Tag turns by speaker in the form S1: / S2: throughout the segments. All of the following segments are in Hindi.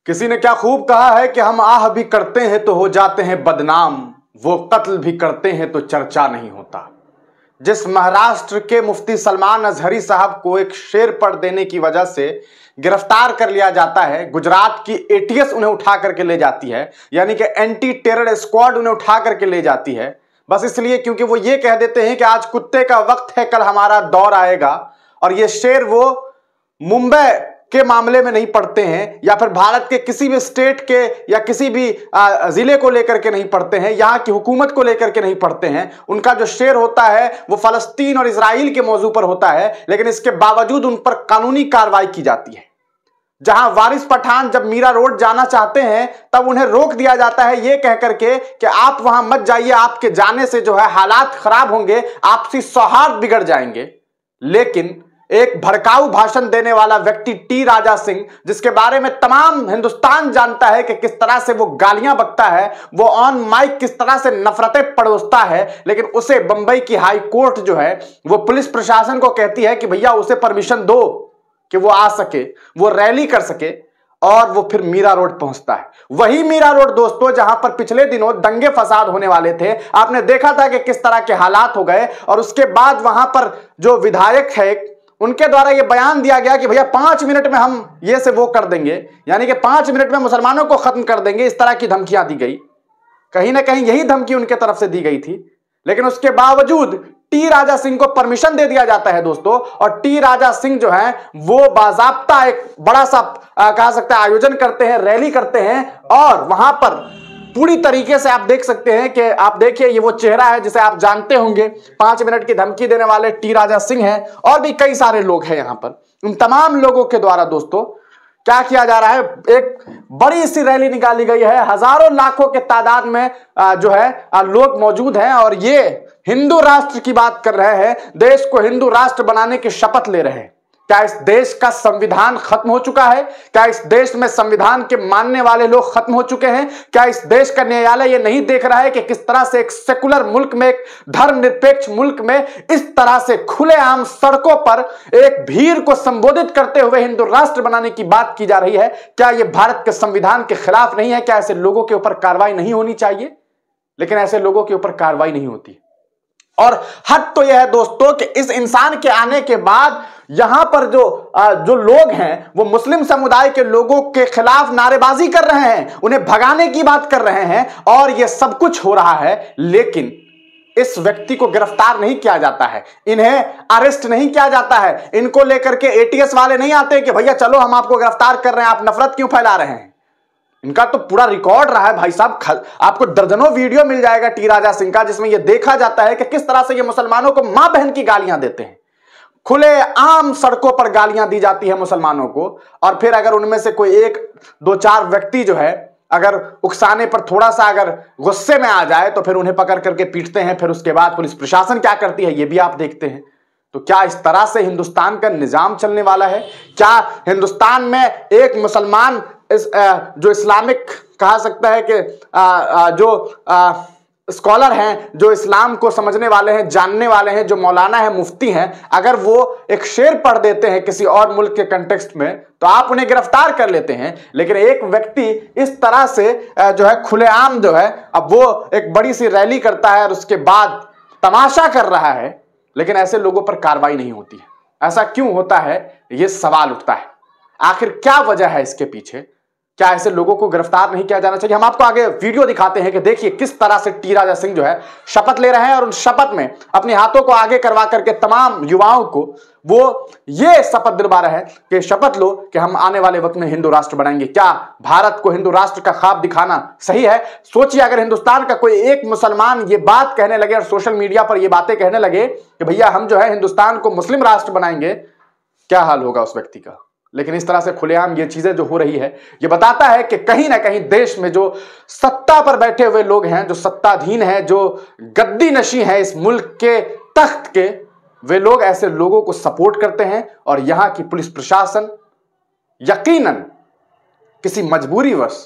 S1: किसी ने क्या खूब कहा है कि हम आह भी करते हैं तो हो जाते हैं बदनाम, वो कत्ल भी करते हैं तो चर्चा नहीं होता। जिस महाराष्ट्र के मुफ्ती सलमान अजहरी साहब को एक शेर पढ़ देने की वजह से गिरफ्तार कर लिया जाता है, गुजरात की एटीएस उन्हें उठा करके ले जाती है, यानी कि एंटी टेरर स्क्वाड उन्हें उठा करके ले जाती है, बस इसलिए क्योंकि वो ये कह देते हैं कि आज कुत्ते का वक्त है, कल हमारा दौर आएगा। और ये शेर वो मुंबई के मामले में नहीं पढ़ते हैं या फिर भारत के किसी भी स्टेट के या किसी भी जिले को लेकर के नहीं पढ़ते हैं, यहां की हुकूमत को लेकर के नहीं पढ़ते हैं। उनका जो शेर होता है वो फलस्तीन और इजराइल के मौजू पर होता है, लेकिन इसके बावजूद उन पर कानूनी कार्रवाई की जाती है। जहां वारिस पठान जब मीरा रोड जाना चाहते हैं तब उन्हें रोक दिया जाता है ये कह करके कि आप वहां मत जाइए, आपके जाने से जो है हालात खराब होंगे, आपसी सौहार्द बिगड़ जाएंगे। लेकिन एक भड़काऊ भाषण देने वाला व्यक्ति टी राजा सिंह, जिसके बारे में तमाम हिंदुस्तान जानता है कि किस तरह से वो गालियां बकता है, वो ऑन माइक किस तरह से नफरतें परोसता है, लेकिन उसे बंबई की हाई कोर्ट जो है वो पुलिस प्रशासन को कहती है कि भैया उसे परमिशन दो कि वो आ सके, वो रैली कर सके, और वो फिर मीरा रोड पहुंचता है। वही मीरा रोड दोस्तों जहां पर पिछले दिनों दंगे फसाद होने वाले थे, आपने देखा था कि किस तरह के हालात हो गए, और उसके बाद वहां पर जो विधायक है उनके द्वारा यह बयान दिया गया कि भैया 5 मिनट में हम ये से वो कर देंगे, यानी कि 5 मिनट में मुसलमानों को खत्म कर देंगे, इस तरह की धमकियां दी गई। कहीं ना कहीं यही धमकी उनके तरफ से दी गई थी, लेकिन उसके बावजूद टी राजा सिंह को परमिशन दे दिया जाता है दोस्तों। और टी राजा सिंह जो है वो बाजाब्ता एक बड़ा सा कह सकते हैं आयोजन करते हैं, रैली करते हैं, और वहां पर पूरी तरीके से आप देख सकते हैं कि आप देखिए ये वो चेहरा है जिसे आप जानते होंगे, 5 मिनट की धमकी देने वाले टी राजा सिंह हैं, और भी कई सारे लोग हैं यहां पर। उन तमाम लोगों के द्वारा दोस्तों क्या किया जा रहा है, एक बड़ी सी रैली निकाली गई है, हजारों लाखों के तादाद में जो है लोग मौजूद हैं, और ये हिंदू राष्ट्र की बात कर रहे हैं, देश को हिंदू राष्ट्र बनाने की शपथ ले रहे हैं। क्या इस देश का संविधान खत्म हो चुका है? क्या इस देश में संविधान के मानने वाले लोग खत्म हो चुके हैं? क्या इस देश का न्यायालय ये नहीं देख रहा है कि किस तरह से एक सेकुलर मुल्क में, एक धर्मनिरपेक्ष मुल्क में इस तरह से खुलेआम सड़कों पर एक भीड़ को संबोधित करते हुए हिंदू राष्ट्र बनाने की बात की जा रही है? क्या यह भारत के संविधान के खिलाफ नहीं है? क्या ऐसे लोगों के ऊपर कार्रवाई नहीं होनी चाहिए? लेकिन ऐसे लोगों के ऊपर कार्रवाई नहीं होती। और हद तो यह है दोस्तों कि इस इंसान के आने के बाद यहां पर जो लोग हैं वो मुस्लिम समुदाय के लोगों के खिलाफ नारेबाजी कर रहे हैं, उन्हें भगाने की बात कर रहे हैं, और यह सब कुछ हो रहा है, लेकिन इस व्यक्ति को गिरफ्तार नहीं किया जाता है, इन्हें अरेस्ट नहीं किया जाता है। इनको लेकर के एटीएस वाले नहीं आते कि भैया चलो हम आपको गिरफ्तार कर रहे हैं, आप नफरत क्यों फैला रहे हैं। इनका तो पूरा रिकॉर्ड रहा है भाई साहब, आपको दर्जनों वीडियो मिल जाएगा टी राजा सिंह का, जिसमें यह देखा जाता है कि किस तरह से ये मुसलमानों को मां बहन की गालियां देते हैं। खुले आम सड़कों पर गालियां दी जाती है मुसलमानों को, और फिर अगर उनमें से कोई 1-2-4 व्यक्ति जो है अगर उकसाने पर थोड़ा सा अगर गुस्से में आ जाए तो फिर उन्हें पकड़ करके पीटते हैं। फिर उसके बाद पुलिस प्रशासन क्या करती है ये भी आप देखते हैं। तो क्या इस तरह से हिंदुस्तान का निजाम चलने वाला है? क्या हिंदुस्तान में एक मुसलमान जो इस्लामिक कहा सकता है कि जो स्कॉलर हैं, जो इस्लाम को समझने वाले हैं, जानने वाले हैं, जो मौलाना है, मुफ्ती हैं, अगर वो एक शेर पढ़ देते हैं किसी और मुल्क के कंटेक्स्ट में तो आप उन्हें गिरफ्तार कर लेते हैं। लेकिन एक व्यक्ति इस तरह से जो है खुलेआम जो है अब वो एक बड़ी सी रैली करता है और उसके बाद तमाशा कर रहा है, लेकिन ऐसे लोगों पर कार्रवाई नहीं होती है। ऐसा क्यों होता है? ये सवाल उठता है। आखिर क्या वजह है इसके पीछे? क्या ऐसे लोगों को गिरफ्तार नहीं किया जाना चाहिए? हम आपको आगे वीडियो दिखाते हैं कि देखिए किस तरह से टी राजा सिंह जो है शपथ ले रहे हैं, और उन शपथ में अपने हाथों को आगे करवा करके तमाम युवाओं को वो ये शपथ दिलवा रहे हैं कि शपथ लो कि हम आने वाले वक्त में हिंदू राष्ट्र बनाएंगे। क्या भारत को हिंदू राष्ट्र का ख्वाब दिखाना सही है? सोचिए अगर हिंदुस्तान का कोई एक मुसलमान ये बात कहने लगे और सोशल मीडिया पर ये बातें कहने लगे कि भैया हम जो है हिंदुस्तान को मुस्लिम राष्ट्र बनाएंगे, क्या हाल होगा उस व्यक्ति का। लेकिन इस तरह से खुलेआम ये चीजें जो हो रही है, ये बताता है कि कहीं ना कहीं देश में जो सत्ता पर बैठे हुए लोग हैं, जो सत्ताधीन हैं, जो गद्दी नशी हैं इस मुल्क के तख्त के, वे लोग ऐसे लोगों को सपोर्ट करते हैं। और यहां की पुलिस प्रशासन यकीनन किसी मजबूरीवश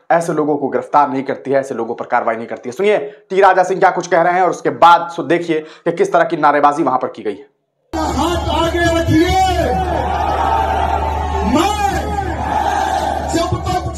S1: ऐसे लोगों को गिरफ्तार नहीं करती है, ऐसे लोगों पर कार्रवाई नहीं करती है। सुनिए टी राजा सिंह क्या कुछ कह रहे हैं, और उसके बाद देखिए कि किस तरह की नारेबाजी वहां पर की गई है।
S2: हाथ आगे रखिए, मैं जब तक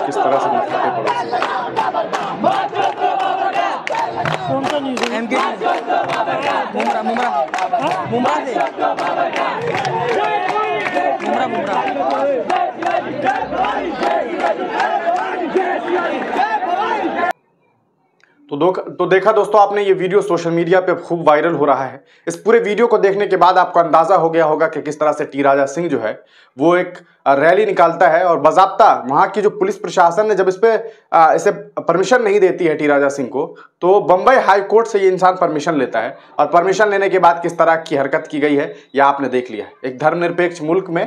S1: किस तरह से
S2: कौन सा न्यूज़ है? एमके मुमरा से
S1: तो देखा दोस्तों आपने, ये वीडियो सोशल मीडिया पे खूब वायरल हो रहा है। इस पूरे वीडियो को देखने के बाद आपको अंदाजा हो गया होगा कि किस तरह से टी राजा सिंह जो है वो एक रैली निकालता है और बाज़ाब्ता वहां की जो पुलिस प्रशासन ने जब इसे परमिशन नहीं देती है टी राजा सिंह को, तो बंबई हाई कोर्ट से ये इंसान परमिशन लेता है और परमिशन लेने के बाद किस तरह की हरकत की गई है यह आपने देख लिया है। एक धर्मनिरपेक्ष मुल्क में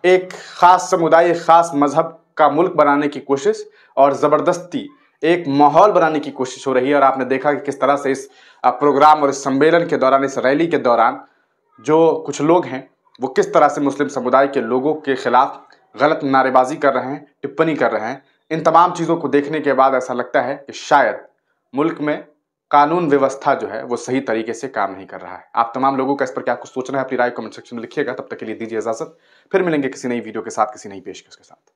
S1: एक खास समुदाय, एक खास मजहब का मुल्क बनाने की कोशिश और जबरदस्ती एक माहौल बनाने की कोशिश हो रही है। और आपने देखा कि किस तरह से इस प्रोग्राम और इस सम्मेलन के दौरान, इस रैली के दौरान जो कुछ लोग हैं वो किस तरह से मुस्लिम समुदाय के लोगों के खिलाफ गलत नारेबाजी कर रहे हैं, टिप्पणी कर रहे हैं। इन तमाम चीज़ों को देखने के बाद ऐसा लगता है कि शायद मुल्क में कानून व्यवस्था जो है वो सही तरीके से काम नहीं कर रहा है। आप तमाम लोगों का इस पर क्या कुछ सोचना है, अपनी राय कमेंट सेक्शन में लिखिएगा। तब तक के लिए दीजिए इजाजत, फिर मिलेंगे किसी नई वीडियो के साथ, किसी नई पेशकश के साथ।